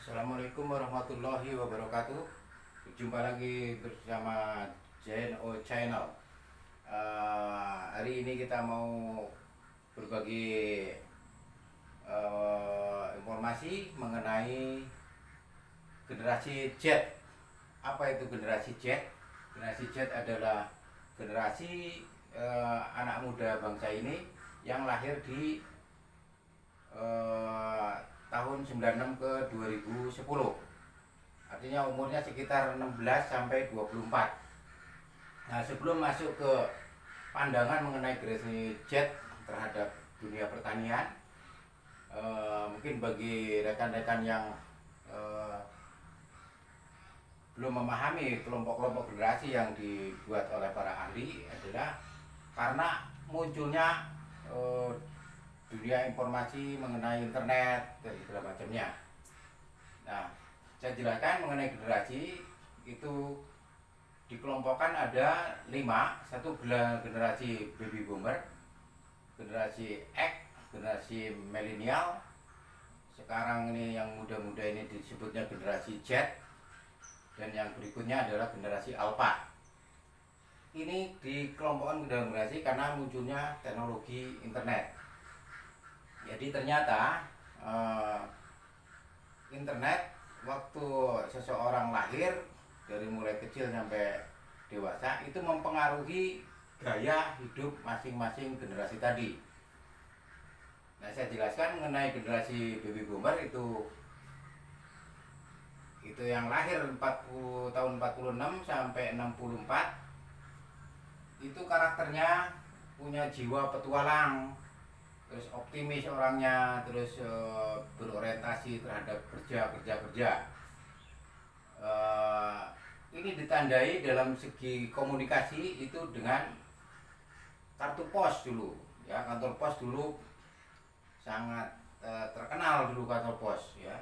Assalamualaikum warahmatullahi wabarakatuh. Jumpa lagi bersama JNO Channel. Hari ini kita mau berbagi informasi mengenai generasi Z. Apa itu generasi Z? Generasi Z adalah generasi anak muda bangsa ini yang lahir di tahun 96 ke 2010. Artinya umurnya sekitar 16 sampai 24. Nah, sebelum masuk ke pandangan mengenai generasi Z terhadap dunia pertanian, mungkin bagi rekan-rekan yang belum memahami kelompok-kelompok generasi yang dibuat oleh para ahli adalah karena munculnya dunia informasi mengenai internet dan segala macamnya. Nah, saya jelaskan mengenai generasi itu dikelompokkan ada 5. Satu generasi baby boomer, generasi X, generasi milenial. Sekarang ini yang muda-muda ini disebutnya generasi Z, dan yang berikutnya adalah generasi alpha. Ini dikelompokkan ke dalam generasi karena munculnya teknologi internet. Jadi ternyata internet waktu seseorang lahir dari mulai kecil sampai dewasa itu mempengaruhi gaya hidup masing-masing generasi tadi. Nah, saya jelaskan mengenai generasi baby boomer itu yang lahir 40 tahun 46 sampai 64 itu karakternya punya jiwa petualang, terus optimis orangnya, terus berorientasi terhadap kerja. Ini ditandai dalam segi komunikasi itu dengan kartu pos dulu, ya. Kantor pos dulu sangat terkenal dulu, kantor pos, ya.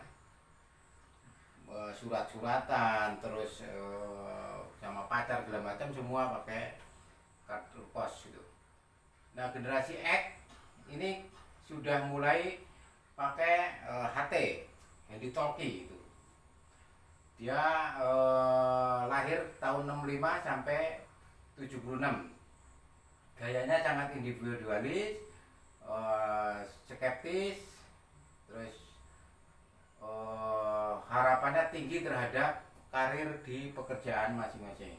Surat-suratan, terus sama pacar segala macam semua pakai kartu pos gitu. Nah, generasi X ini sudah mulai pakai HT, handy talkie itu. Dia lahir tahun 65 sampai 76. Gayanya sangat individualis, skeptis, terus harapannya tinggi terhadap karir di pekerjaan masing-masing.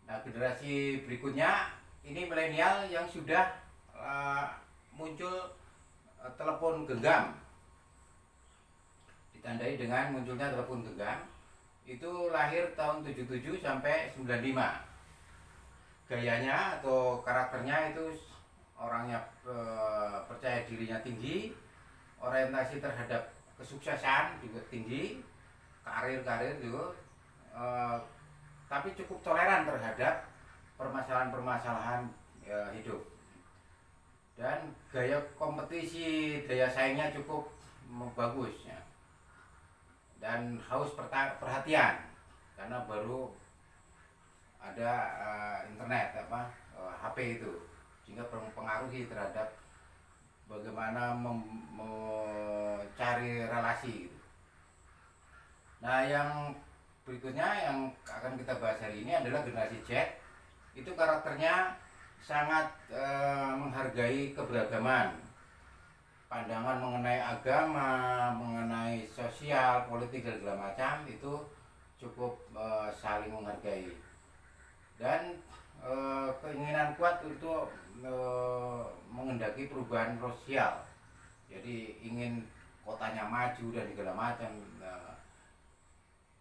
Nah, generasi berikutnya ini milenial yang sudah muncul telepon genggam, ditandai dengan munculnya telepon genggam. Itu lahir tahun 77 sampai 95. Gayanya atau karakternya itu orangnya percaya dirinya tinggi, orientasi terhadap kesuksesan juga tinggi, karir juga, tapi cukup toleran terhadap permasalahan-permasalahan hidup. Dan gaya kompetisi, daya saingnya cukup bagus, ya. Dan haus perhatian karena baru ada internet, HP itu, sehingga mempengaruhi terhadap bagaimana mencari relasi gitu. Nah, yang berikutnya yang akan kita bahas hari ini adalah generasi Z. Itu karakternya sangat menghargai keberagaman, pandangan mengenai agama, mengenai sosial, politik dan segala macam itu cukup saling menghargai, dan keinginan kuat untuk mengendaki perubahan sosial. Jadi ingin kotanya maju dan segala macam.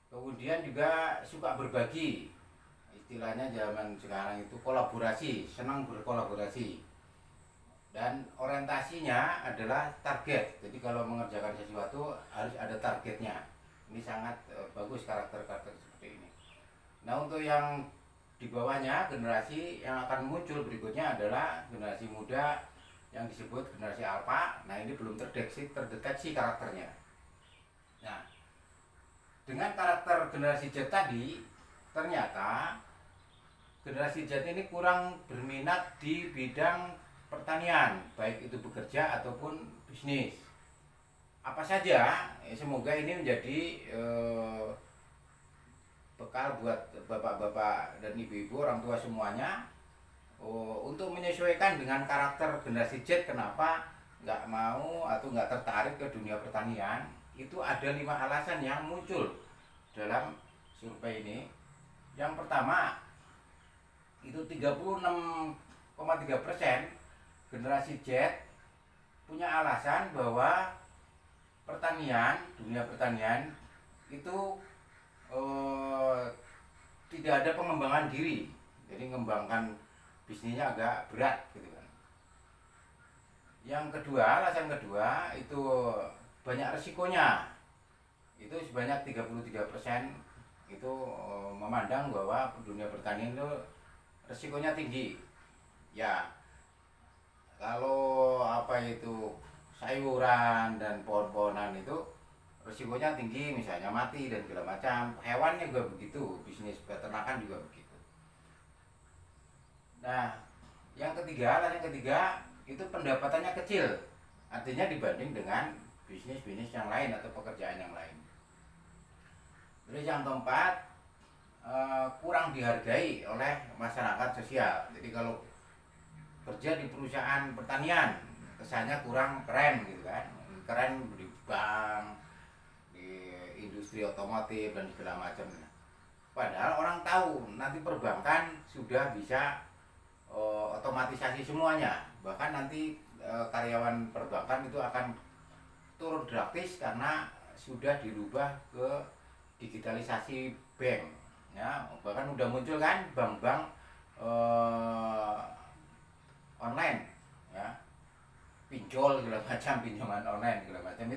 Kemudian juga suka berbagi, istilahnya zaman sekarang itu kolaborasi, senang berkolaborasi, dan orientasinya adalah target. Jadi kalau mengerjakan sesuatu harus ada targetnya. Ini sangat bagus karakter-karakter seperti ini. Nah, untuk yang di bawahnya, generasi yang akan muncul berikutnya adalah generasi muda yang disebut generasi alpha. Nah, ini belum terdeteksi karakternya. Nah, dengan karakter generasi Z tadi, ternyata generasi Z ini kurang berminat di bidang pertanian, baik itu bekerja ataupun bisnis. apa saja. Semoga ini menjadi bekal buat bapak-bapak dan ibu-ibu, orang tua semuanya, untuk menyesuaikan dengan karakter generasi Z. Kenapa nggak mau atau nggak tertarik ke dunia pertanian? Itu ada 5 alasan yang muncul dalam survei ini. Yang pertama, itu 36,3% generasi Z punya alasan bahwa dunia pertanian itu tidak ada pengembangan diri, jadi mengembangkan bisnisnya agak berat gitu kan. Yang kedua, alasan kedua itu banyak resikonya. Itu sebanyak 33% itu memandang bahwa dunia pertanian itu resikonya tinggi. Ya, kalau apa itu sayuran dan pohon-pohonan itu resikonya tinggi, misalnya mati dan segala macam. Hewannya juga begitu, bisnis peternakan juga begitu. Nah, alasan ketiga itu pendapatannya kecil, artinya dibanding dengan bisnis-bisnis yang lain atau pekerjaan yang lain. Terus yang keempat, kurang dihargai oleh masyarakat sosial. Jadi kalau kerja di perusahaan pertanian kesannya kurang keren gitu kan, keren di bank, di industri otomotif dan segala macam. Padahal orang tahu nanti perbankan sudah bisa otomatisasi semuanya, bahkan nanti karyawan perbankan itu akan turun drastis karena sudah dirubah ke digitalisasi bank ya. Bahkan udah muncul kan bank-bank online ya, pinjol segala macam, pinjaman online segala macam.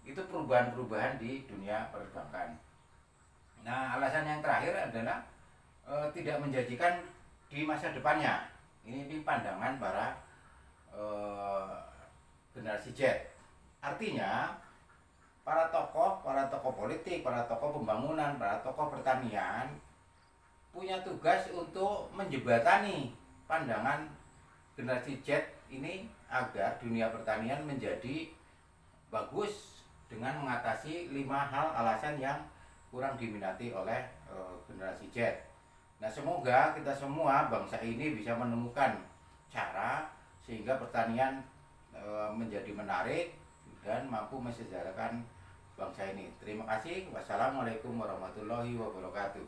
Itu perubahan-perubahan di dunia perbankan. Nah, alasan yang terakhir adalah tidak menjanjikan di masa depannya. Ini pandangan para generasi Z. Artinya para tokoh politik, para tokoh pembangunan, para tokoh pertanian punya tugas untuk menjembatani pandangan generasi Z ini agar dunia pertanian menjadi bagus dengan mengatasi 5 hal alasan yang kurang diminati oleh generasi Z. Nah, semoga kita semua bangsa ini bisa menemukan cara sehingga pertanian menjadi menarik dan mampu mensejahterakan bangsa ini. Terima kasih. Wassalamualaikum warahmatullahi wabarakatuh.